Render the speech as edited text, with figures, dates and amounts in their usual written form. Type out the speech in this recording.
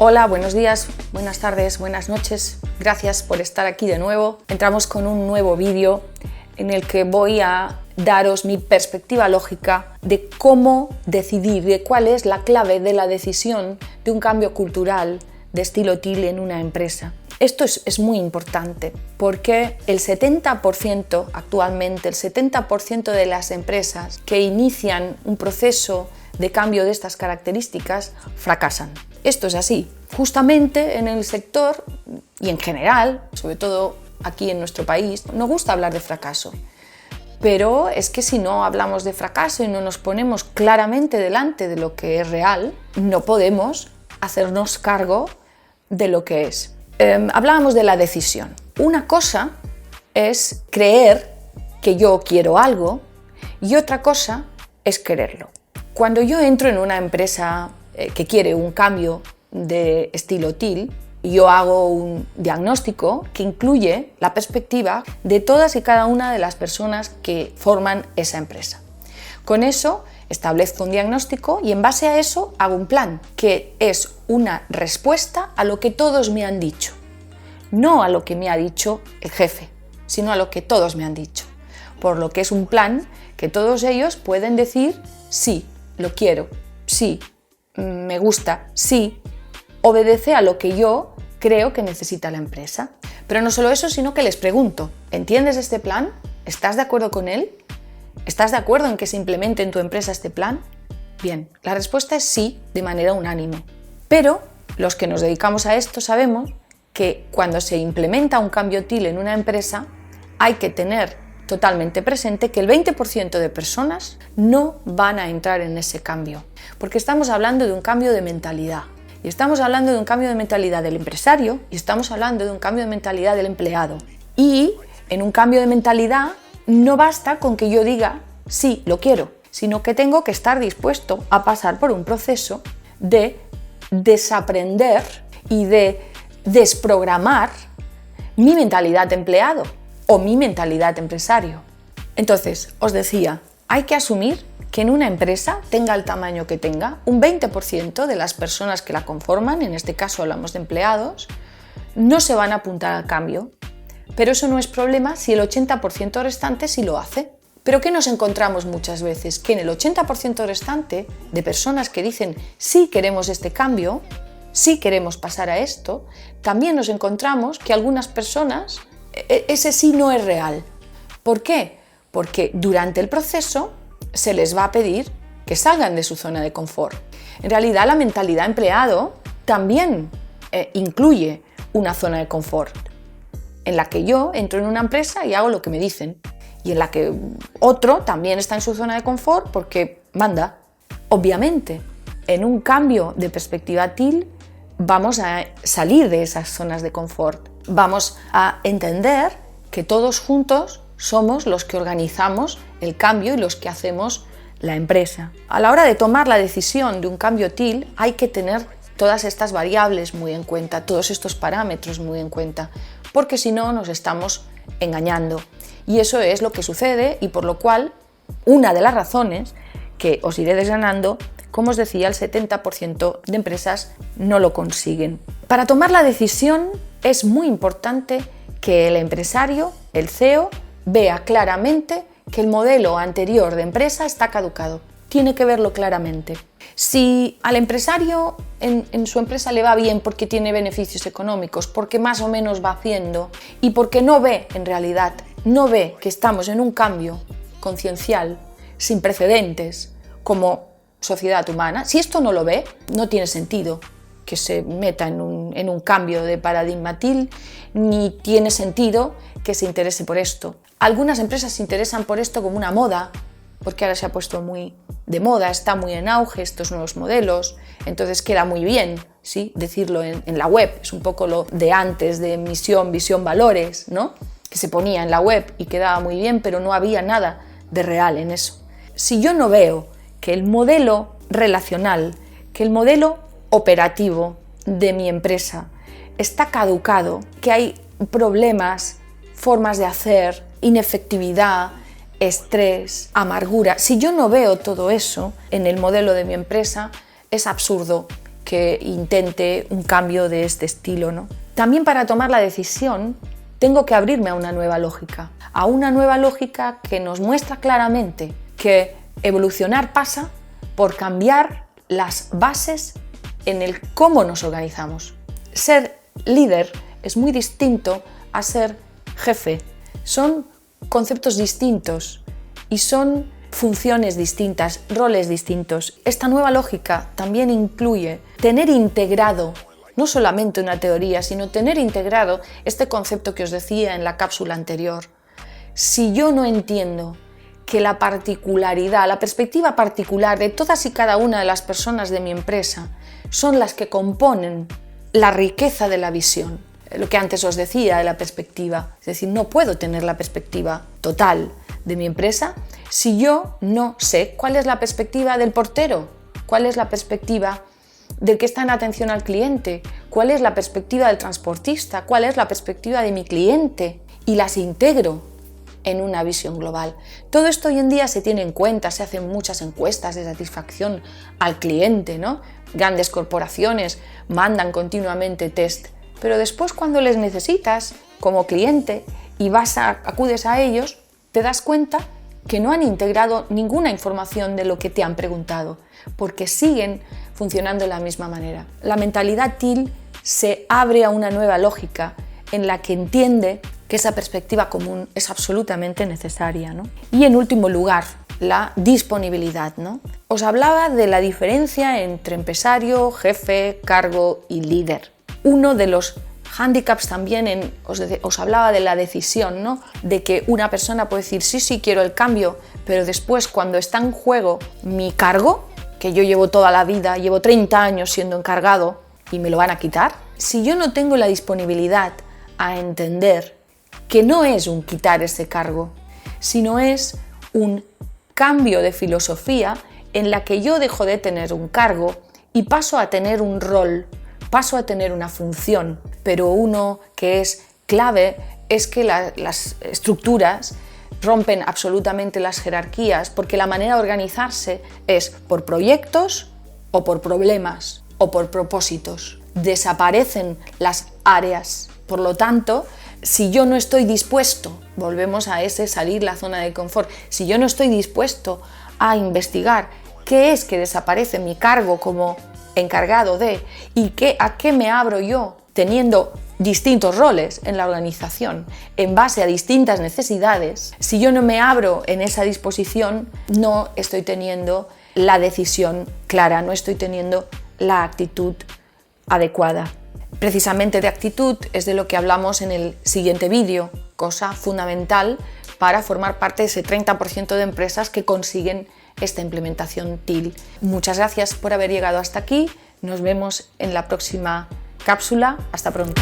Hola, buenos días, buenas tardes, buenas noches. Gracias por estar aquí de nuevo. Entramos con un nuevo vídeo en el que voy a daros mi perspectiva lógica de cómo decidir, de cuál es la clave de la decisión de un cambio cultural de estilo TIL en una empresa. Esto es muy importante porque el 70%, actualmente, el 70% de las empresas que inician un proceso de cambio de estas características fracasan. Esto es así. Justamente en el sector y en general, sobre todo aquí en nuestro país, nos gusta hablar de fracaso. Pero es que si no hablamos de fracaso y no nos ponemos claramente delante de lo que es real, no podemos hacernos cargo de lo que es. Hablábamos de la decisión. Una cosa es creer que yo quiero algo y otra cosa es quererlo. Cuando yo entro en una empresa que quiere un cambio de estilo TIL, yo hago un diagnóstico que incluye la perspectiva de todas y cada una de las personas que forman esa empresa. Con eso establezco un diagnóstico y en base a eso hago un plan, que es una respuesta a lo que todos me han dicho. No a lo que me ha dicho el jefe, sino a lo que todos me han dicho. Por lo que es un plan que todos ellos pueden decir sí, lo quiero, sí, me gusta, sí, obedece a lo que yo creo que necesita la empresa. Pero no solo eso, sino que les pregunto, ¿entiendes este plan? ¿Estás de acuerdo con él? ¿Estás de acuerdo en que se implemente en tu empresa este plan? Bien, la respuesta es sí, de manera unánime. Pero los que nos dedicamos a esto sabemos que cuando se implementa un cambio TIL en una empresa hay que tener totalmente presente que el 20% de personas no van a entrar en ese cambio, porque estamos hablando de un cambio de mentalidad. Y estamos hablando de un cambio de mentalidad del empresario y estamos hablando de un cambio de mentalidad del empleado. Y en un cambio de mentalidad no basta con que yo diga sí, lo quiero, sino que tengo que estar dispuesto a pasar por un proceso de desaprender y de desprogramar mi mentalidad de empleado o mi mentalidad de empresario. Entonces, os decía, hay que asumir que en una empresa, tenga el tamaño que tenga, un 20% de las personas que la conforman, en este caso hablamos de empleados, no se van a apuntar al cambio. Pero eso no es problema si el 80% restante sí lo hace. Pero ¿qué nos encontramos muchas veces? Que en el 80% restante de personas que dicen sí queremos este cambio, sí queremos pasar a esto, también nos encontramos que algunas personas ese sí no es real. ¿Por qué? Porque durante el proceso se les va a pedir que salgan de su zona de confort. En realidad, la mentalidad empleado también incluye una zona de confort, en la que yo entro en una empresa y hago lo que me dicen, y en la que otro también está en su zona de confort porque manda. Obviamente, en un cambio de perspectiva TIL, vamos a salir de esas zonas de confort. Vamos a entender que todos juntos somos los que organizamos el cambio y los que hacemos la empresa. A la hora de tomar la decisión de un cambio TIL hay que tener todas estas variables muy en cuenta, todos estos parámetros muy en cuenta, porque si no nos estamos engañando. Y eso es lo que sucede y por lo cual una de las razones que os iré desgranando, como os decía, el 70% de empresas no lo consiguen. Para tomar la decisión es muy importante que el empresario, el CEO, vea claramente que el modelo anterior de empresa está caducado. Tiene que verlo claramente. Si al empresario en su empresa le va bien porque tiene beneficios económicos, porque más o menos va haciendo y porque no ve, en realidad, no ve que estamos en un cambio conciencial, sin precedentes, como sociedad humana, si esto no lo ve, no tiene sentido que se meta en un cambio de paradigma TIL, ni tiene sentido que se interese por esto. Algunas empresas se interesan por esto como una moda, porque ahora se ha puesto muy de moda, está muy en auge estos nuevos modelos, entonces queda muy bien, ¿sí?, decirlo en la web. Es un poco lo de antes, de misión, visión, valores, ¿no?, que se ponía en la web y quedaba muy bien, pero no había nada de real en eso. Si yo no veo que el modelo relacional, que el modelo operativo de mi empresa está caducado, que hay problemas, formas de hacer, inefectividad, estrés, amargura, si yo no veo todo eso en el modelo de mi empresa, es absurdo que intente un cambio de este estilo, ¿no? También para tomar la decisión tengo que abrirme a una nueva lógica que nos muestra claramente que evolucionar pasa por cambiar las bases en el cómo nos organizamos. Ser líder es muy distinto a ser jefe. Son conceptos distintos y son funciones distintas, roles distintos. Esta nueva lógica también incluye tener integrado, no solamente una teoría, sino tener integrado este concepto que os decía en la cápsula anterior. Si yo no entiendo que la particularidad, la perspectiva particular de todas y cada una de las personas de mi empresa son las que componen la riqueza de la visión, lo que antes os decía de la perspectiva, es decir, no puedo tener la perspectiva total de mi empresa si yo no sé cuál es la perspectiva del portero, cuál es la perspectiva del que está en atención al cliente, cuál es la perspectiva del transportista, cuál es la perspectiva de mi cliente, y las integro en una visión global. Todo esto hoy en día se tiene en cuenta, se hacen muchas encuestas de satisfacción al cliente, ¿no? Grandes corporaciones mandan continuamente test, pero después cuando les necesitas como cliente y acudes a ellos, te das cuenta que no han integrado ninguna información de lo que te han preguntado, porque siguen funcionando de la misma manera. La mentalidad TEAL se abre a una nueva lógica en la que entiende que esa perspectiva común es absolutamente necesaria, ¿no? Y en último lugar, la disponibilidad, ¿no? Os hablaba de la diferencia entre empresario, jefe, cargo y líder. Uno de los hándicaps también, os hablaba de la decisión, ¿no? De que una persona puede decir sí, quiero el cambio, pero después cuando está en juego mi cargo, que yo llevo toda la vida, llevo 30 años siendo encargado y me lo van a quitar, si yo no tengo la disponibilidad a entender que no es un quitar ese cargo, sino es un cambio de filosofía en la que yo dejo de tener un cargo y paso a tener un rol, paso a tener una función, pero uno que es clave es que las estructuras rompen absolutamente las jerarquías, porque la manera de organizarse es por proyectos o por problemas o por propósitos. Desaparecen las áreas. Por lo tanto, si yo no estoy dispuesto, volvemos a ese salir la zona de confort, si yo no estoy dispuesto a investigar qué es que desaparece mi cargo como encargado de y a qué me abro yo teniendo distintos roles en la organización en base a distintas necesidades, si yo no me abro en esa disposición, no estoy teniendo la decisión clara, no estoy teniendo la actitud adecuada. Precisamente de actitud es de lo que hablamos en el siguiente vídeo, cosa fundamental para formar parte de ese 30% de empresas que consiguen esta implementación TEAL. Muchas gracias por haber llegado hasta aquí, nos vemos en la próxima cápsula, hasta pronto.